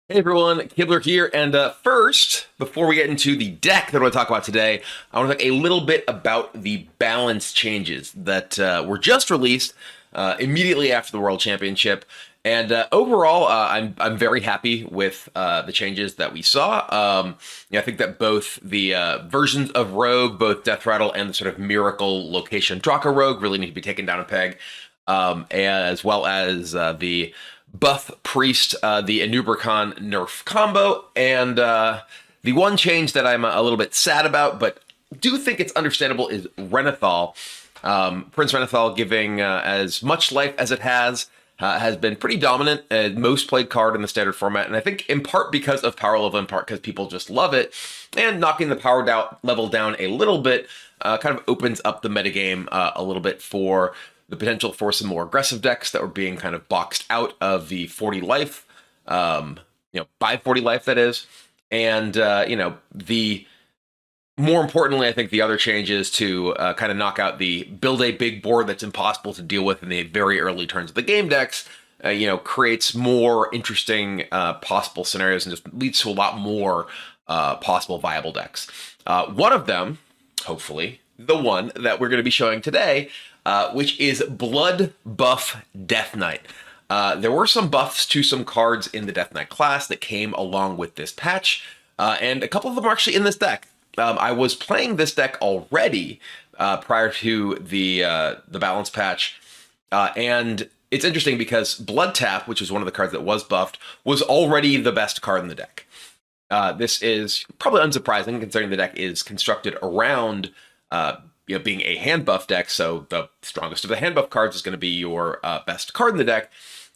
Hey everyone, Kibler here, and first, before we get into the deck that I want to talk about today, I want to talk a little bit about the balance changes that were just released immediately after the World Championship. And overall, I'm very happy with the changes that we saw. I think that both the versions of Rogue, both Death Rattle and the sort of Miracle Location Draka Rogue, really need to be taken down a peg, as well as the Buff Priest, the Enubercon nerf combo, and the one change that I'm a little bit sad about, but do think it's understandable, is Renathal. Prince Renathal giving as much life as it has been pretty dominant, most played card in the standard format, and I think in part because of power level, in part because people just love it, and knocking the power level down a little bit kind of opens up the metagame a little bit for the potential for some more aggressive decks that were being kind of boxed out of the 40 life, by 40 life, that is. And, the more importantly, I think the other change is to kind of knock out the build a big board that's impossible to deal with in the very early turns of the game decks, creates more interesting possible scenarios and just leads to a lot more possible viable decks. One of them, hopefully, the one that we're going to be showing today, which is Blood Buff Death Knight. There were some buffs to some cards in the Death Knight class that came along with this patch, and a couple of them are actually in this deck. I was playing this deck already prior to the balance patch, and it's interesting because Blood Tap, which was one of the cards that was buffed, was already the best card in the deck. This is probably unsurprising considering the deck is constructed around being a hand buff deck, so the strongest of the hand buff cards is going to be your best card in the deck.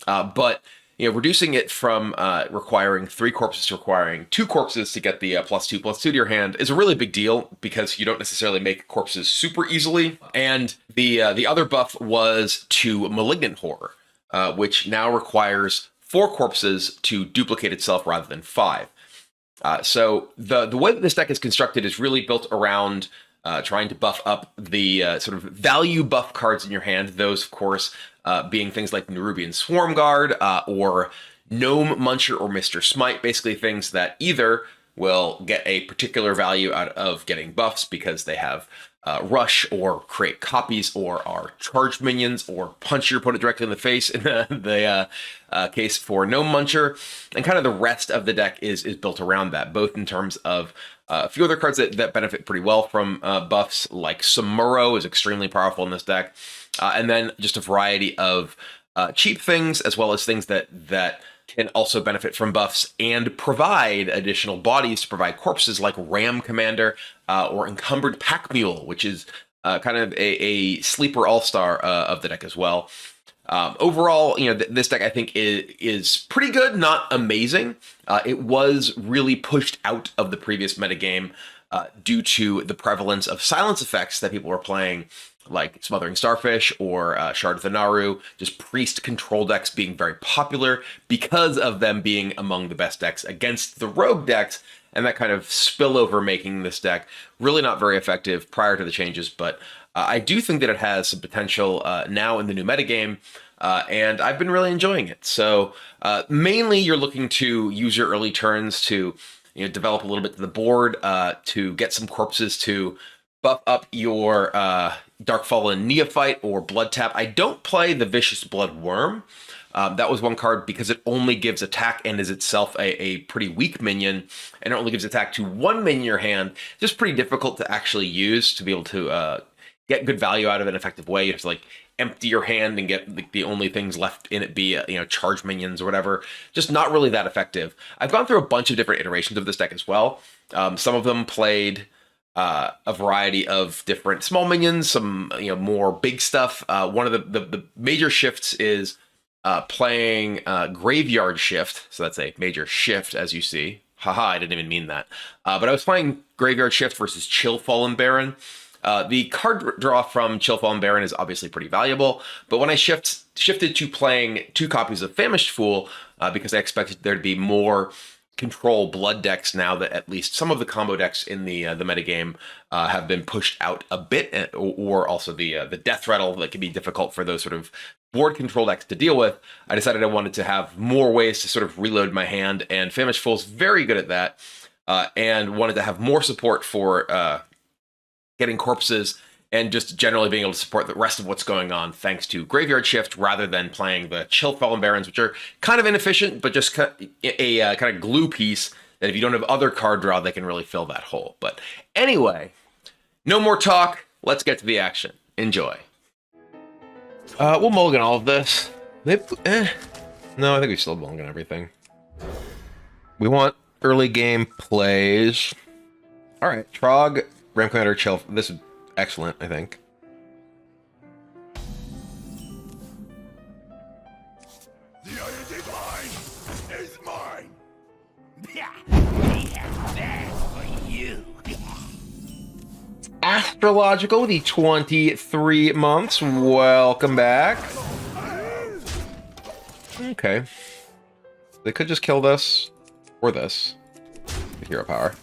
But reducing it from requiring 3 corpses to requiring 2 corpses to get the +2/+2 to your hand is a really big deal because you don't necessarily make corpses super easily. And the other buff was to Malignant Horror, which now requires 4 corpses to duplicate itself rather than 5. So the way that this deck is constructed is really built around trying to buff up the sort of value buff cards in your hand. Those, of course, being things like Nerubian Swarm Guard or Gnome Muncher or Mr. Smite, basically things that either will get a particular value out of getting buffs because they have rush or create copies or are charged minions or punch your opponent directly in the face in the case for Gnome Muncher. And kind of the rest of the deck is built around that, both in terms of a few other cards that benefit pretty well from buffs, like Samuro is extremely powerful in this deck, and then just a variety of cheap things, as well as things that can also benefit from buffs and provide additional bodies to provide corpses, like Ram Commander or Encumbered Pack Mule, which is kind of a sleeper all-star of the deck as well. Overall, this deck I think is pretty good, not amazing. It was really pushed out of the previous metagame due to the prevalence of silence effects that people were playing, like Smothering Starfish or Shard of the Naru, just priest control decks being very popular because of them being among the best decks against the rogue decks, and that kind of spillover making this deck really not very effective prior to the changes. But I do think that it has some potential now in the new metagame, and I've been really enjoying it. So mainly you're looking to use your early turns to develop a little bit to the board, to get some corpses to buff up your Darkfallen Neophyte or Blood Tap. I don't play the Vicious Blood Worm. That was one card because it only gives attack and is itself a pretty weak minion, and it only gives attack to 1 minion in your hand. Just pretty difficult to actually use to be able to get good value out of an effective way. You have to empty your hand and get the only things left in it be charge minions or whatever. Just not really that effective. I've gone through a bunch of different iterations of this deck as well. Some of them played a variety of different small minions, some more big stuff. One of the major shifts is playing Graveyard Shift. So that's a major shift, as you see. Haha, I didn't even mean that. But I was playing Graveyard Shift versus Chill Fallen Baron. The card draw from Chill Fallen Baron is obviously pretty valuable, but when I shifted to playing 2 copies of Famished Fool, because I expected there to be more control blood decks now that at least some of the combo decks in the metagame have been pushed out a bit, or also the death rattle that can be difficult for those sort of board control decks to deal with. I decided I wanted to have more ways to sort of reload my hand, and Famished Fool's very good at that, and wanted to have more support for getting corpses and just generally being able to support the rest of what's going on thanks to Graveyard Shift rather than playing the Chill Fallen Barons, which are kind of inefficient, but just a kind of glue piece that if you don't have other card draw, they can really fill that hole. But anyway, no more talk. Let's get to the action. Enjoy. We'll mulligan all of this. Maybe, no, I think we still mulligan everything. We want early game plays. All right, Trog, Ram Commander, Chill. This is excellent, I think. The Iron Divine is mine. We have that for you. Astrological, the 23 months. Welcome back. Okay. They could just kill this or this with hero power.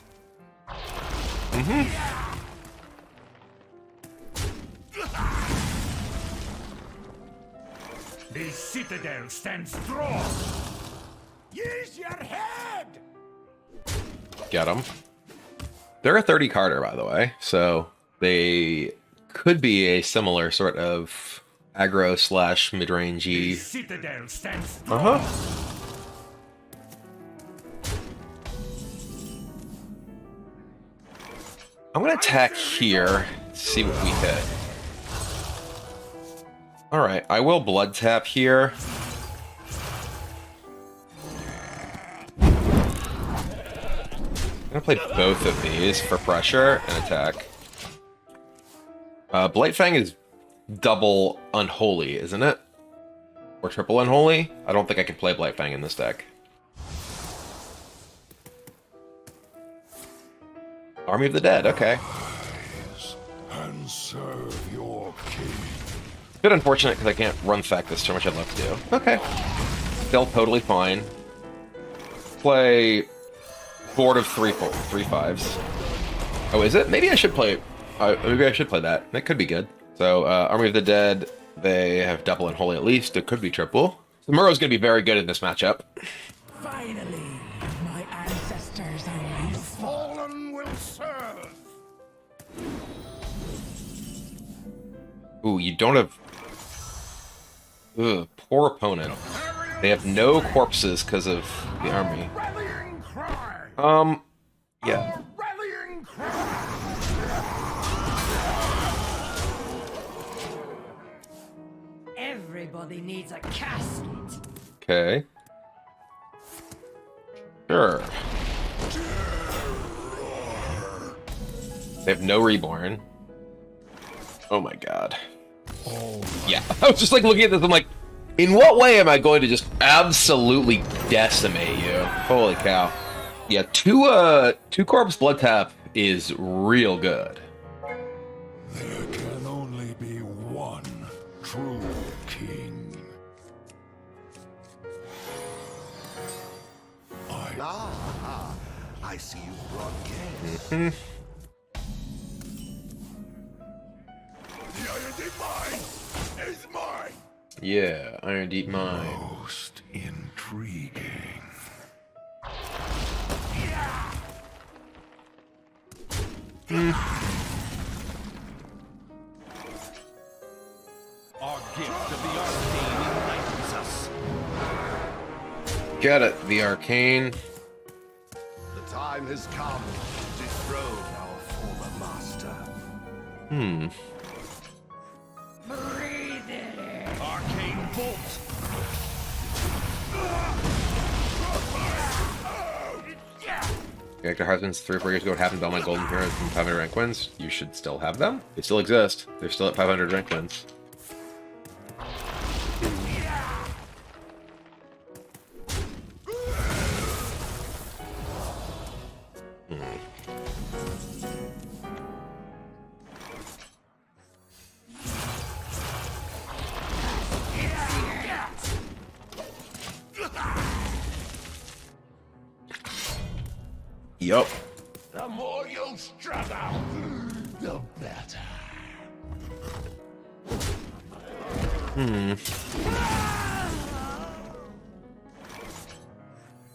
The citadel stands strong. Use your head. Get them. They're a 30 carder, by the way, so they could be a similar sort of aggro slash mid-rangey. The citadel stands strong. I'm gonna attack here, see what we hit. Alright, I will blood tap here. I'm gonna play both of these for pressure and attack. Blightfang is double Unholy, isn't it? Or triple Unholy? I don't think I can play Blightfang in this deck. Army of the Dead, okay. And serve your king. Bit unfortunate because I can't run fact this turn, which I'd love to do. Okay. Still totally fine. Play board of three fives. Oh, is it? Maybe I should play. Maybe I should play that. That could be good. So, Army of the Dead. They have double Unholy at least. It could be triple. So Murrow's gonna be very good in this matchup. Finally, my ancestors are The fallen will serve. Ooh, you don't have. Ugh, poor opponent. They have no corpses because of the army. Rallying cry. Yeah. Rallying cry. Everybody needs a casket. Okay. Sure. They have no reborn. Oh my god. Oh, Yeah, I was just like looking at this, I'm like, in what way am I going to just absolutely decimate you? Holy cow. Yeah, two corpse blood tap is real good. there can only be one true king. I see you brought guests. The Iron Divine is mine. Yeah, Iron Deep Mine. Most intriguing. Our gift of the arcane enlightens us. Get it, the Arcane. The time has come to dethrone our former master. Breathe it in. Arcane bolt. Reactor Hearthstone's 3 or 4 years ago, what happened to all my golden heroes from 500 rank wins? You should still have them. They still exist. They're still at 500 rank wins. Yup. The more you struggle, the better.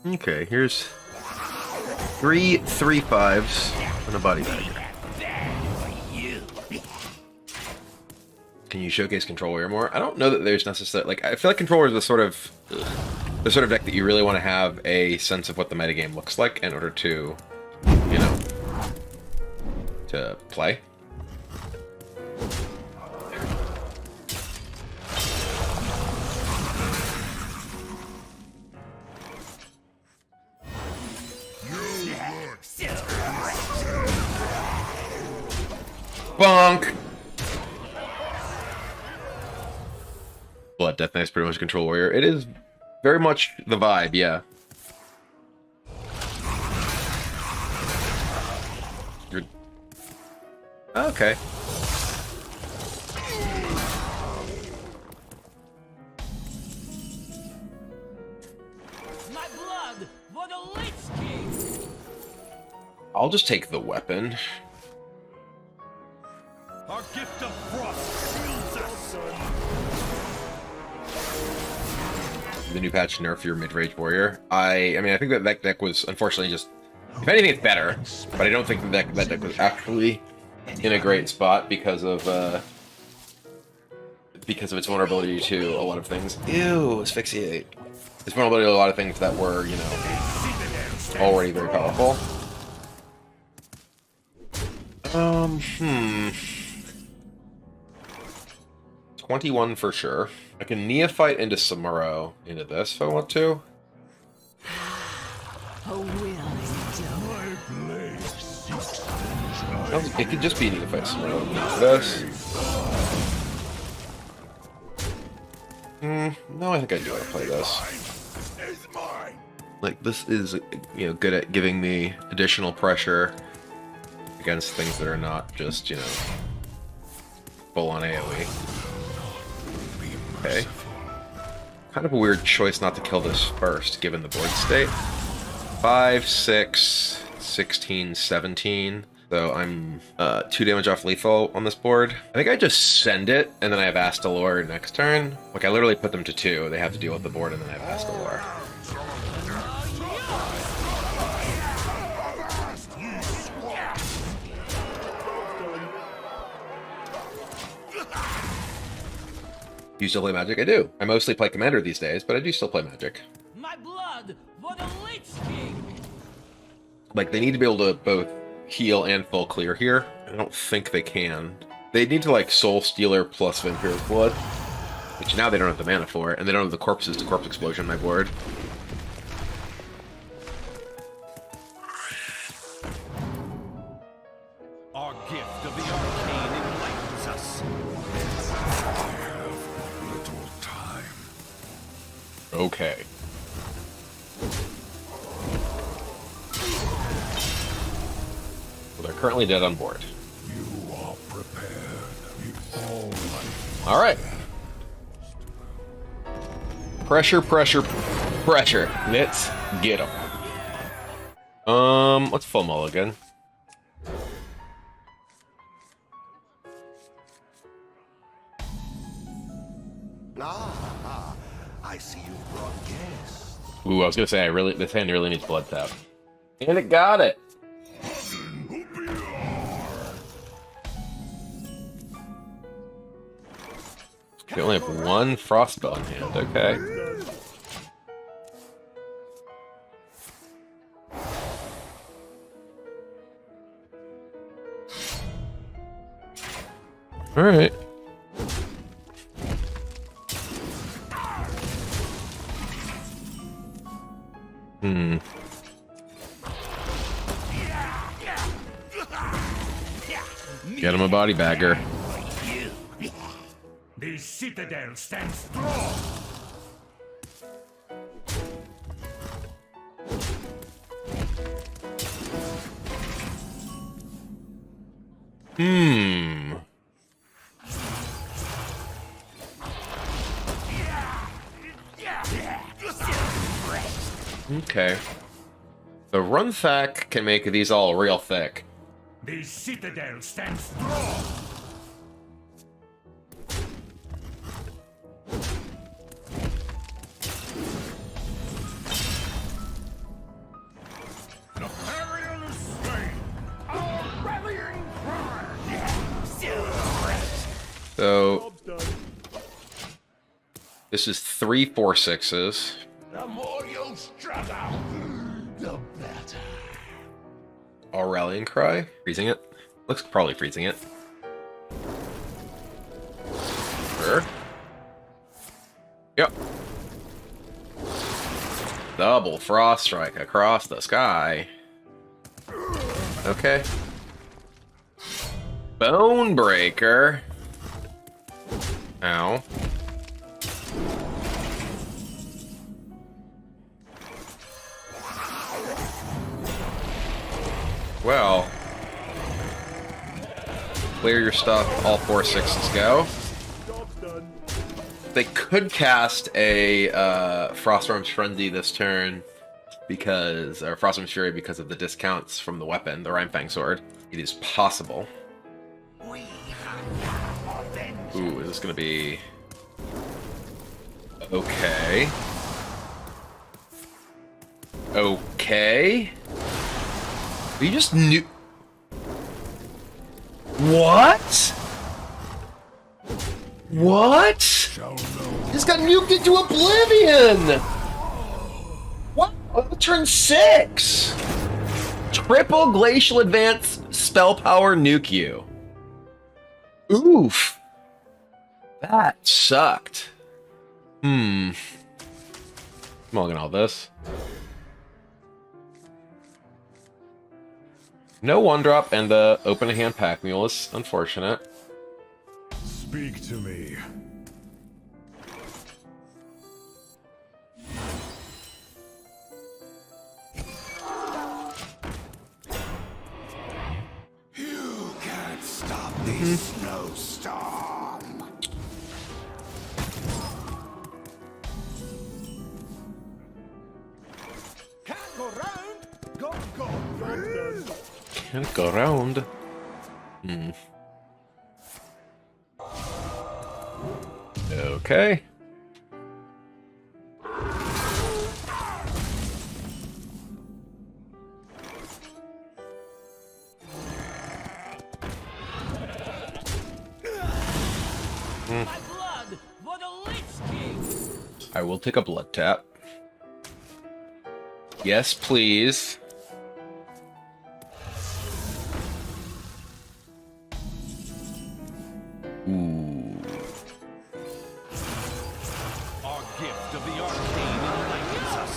Okay, here's 3 3/5s and a body bag. Can you showcase Control Warrior more? I don't know that there's necessarily, like, I feel like Control Warrior is the sort of deck that you really want to have a sense of what the metagame looks like in order to, you know, to play. Bonk! Blood Death Knight is pretty much Control Warrior. It is very much the vibe, yeah. You're... Okay. My blood for the Lich King! I'll just take the weapon. Our gift of frost shields us, son. The new patch nerf your mid-range warrior. I mean, I think that deck was unfortunately just, if anything, it's better. But I don't think that deck was actually in a great spot because of its vulnerability to a lot of things. Ew, asphyxiate. Its vulnerability to a lot of things that were, you know, already very powerful. 21 for sure. I can Neophyte into Samuro into this if I want to. A willing My blade seeks vengeance. It could just be Neophyte Samuro into this. No, I think I do want to play this. Is mine. Like, this is, you know, good at giving me additional pressure against things that are not just, you know, full-on AoE. Okay. Kind of a weird choice not to kill this first, given the board state. 5, 6, 16, 17. So I'm 2 damage off lethal on this board. I think I just send it, and then I have Astalor next turn. Like, I literally put them to 2. They have to deal with the board, and then I have Astalor. Do you still play Magic? I do. I mostly play Commander these days, but I do still play Magic. My blood for the Lich King! Like, they need to be able to both heal and full clear here. I don't think they can. They need to, like, Soul Stealer plus Vampiric Blood, which now they don't have the mana for, and they don't have the corpses to Corpse Explosion on my board. Our gift of the arcane enlightens us. I have little time. Okay. Well, they're currently dead on board. You are prepared. All life. All right. Pressure, pressure, pressure. Let's get them. Let's full mulligan. Ah, I see you brought guests. Ooh, I was gonna say, this hand really needs blood tap. And it got it. They only have 1 frostspell in hand. Okay. All right. Get him a body bagger. The citadel stands strong. Okay. The Runthak can make these all real thick. The citadel stands strong. The Arian is slain. Our rallying cry. So this is 3 4/6s. The more you struggle, the better. All rallying cry. Freezing it. Looks probably freezing it. Sure. Yep. Double frost strike across the sky. Okay. Bone breaker. Ow. Well, clear your stuff, all 4/6s go. They could cast a Frostorm's Frenzy this turn because, or Frostorm's Fury because of the discounts from the weapon, the Rhymefang Sword. It is possible. Ooh, is this gonna be okay? Okay. You just knew. What? What? This got nuked into oblivion! What? Turn 6! Triple Glacial Advance Spell Power Nuke you. Oof. That sucked. I'm looking at all this. No 1-drop and the open a hand pack mule is unfortunate. Speak to me. You can't stop the snowstorm. Can't go round. Go. Can't go around. Okay. My blood for the Lich King. I will take a blood tap. Yes, please. Ooh. Our gift of the arcane enlightens us.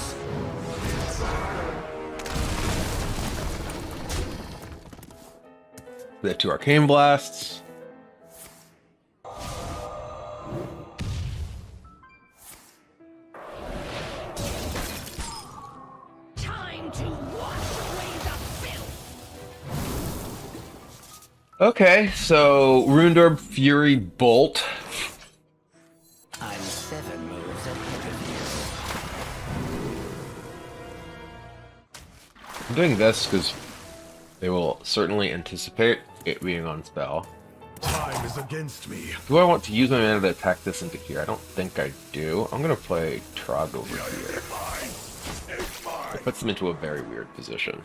We have 2 arcane blasts. Time to wash away the filth. Okay, so Runedorb Fury Bolt. I'm 7 moves ahead of you. I'm doing this because they will certainly anticipate it being on spell. Time is against me. Do I want to use my mana to attack this into here? I don't think I do. I'm gonna play Trog over here. It puts them into a very weird position.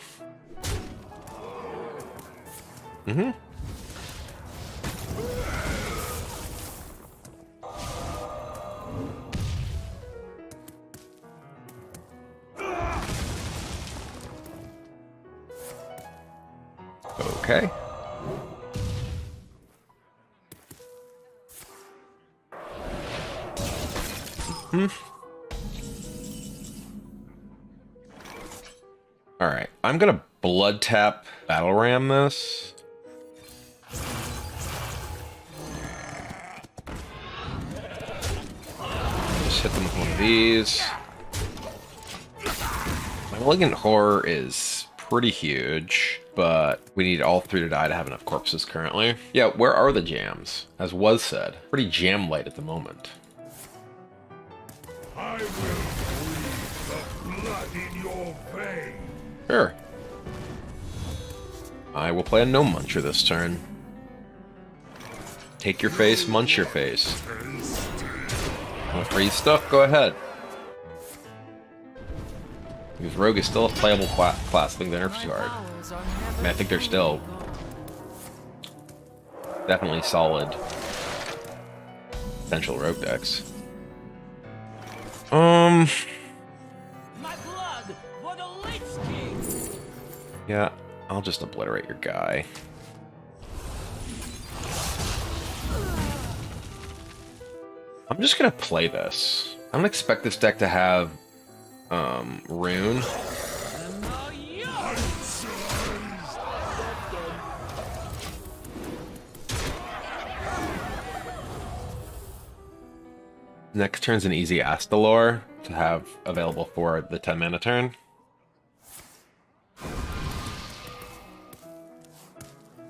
Okay. Alright, I'm gonna blood tap battle ram this. Just hit them with one of these. My Malignant Horror is pretty huge, but we need all 3 to die to have enough corpses currently. Yeah, where are the jams? As was said, pretty jam light at the moment. I will breathe the blood in your veins. Sure. I will play a no muncher this turn. Take your face, munch your face. Want free stuff? Go ahead. Because Rogue is still a playable class. I think the nerf's too hard. I mean, I think they're still definitely solid potential Rogue decks. My blood for the Lich King. Yeah, I'll just obliterate your guy. I'm just gonna play this. I don't expect this deck to have Rune. And now yours. Next turn's an easy Astalor to have available for the 10 mana turn.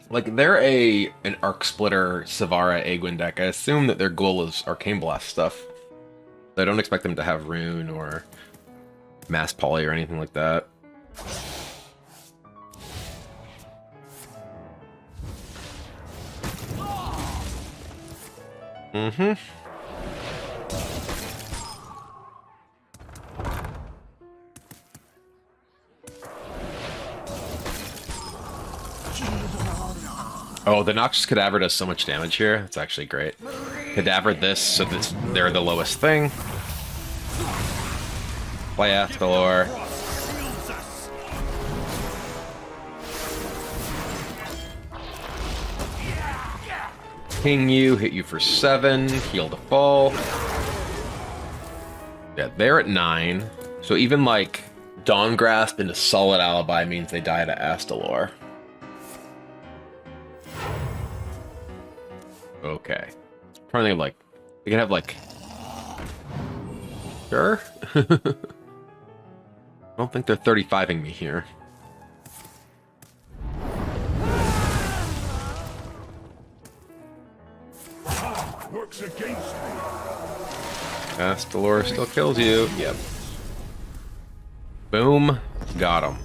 Like, they're an Arc Splitter Savara Aegwin deck. I assume that their goal is Arcane Blast stuff. I don't expect them to have Rune or Mass Poly or anything like that. Mm-hmm. Oh, the Noxious Cadaver does so much damage here. It's actually great. Cadaver this, so this, they're the lowest thing. Play Astalor. Ping you, hit you for 7, heal the fall. Yeah, they're at 9. So even like Dawn Grasp into Solid Alibi means they die to Astalor. Okay. I'm trying to think of like, they can have like, sure. I don't think they're 35ing me here. Works against me. Astalor still kills you. Yep. Boom. Got him.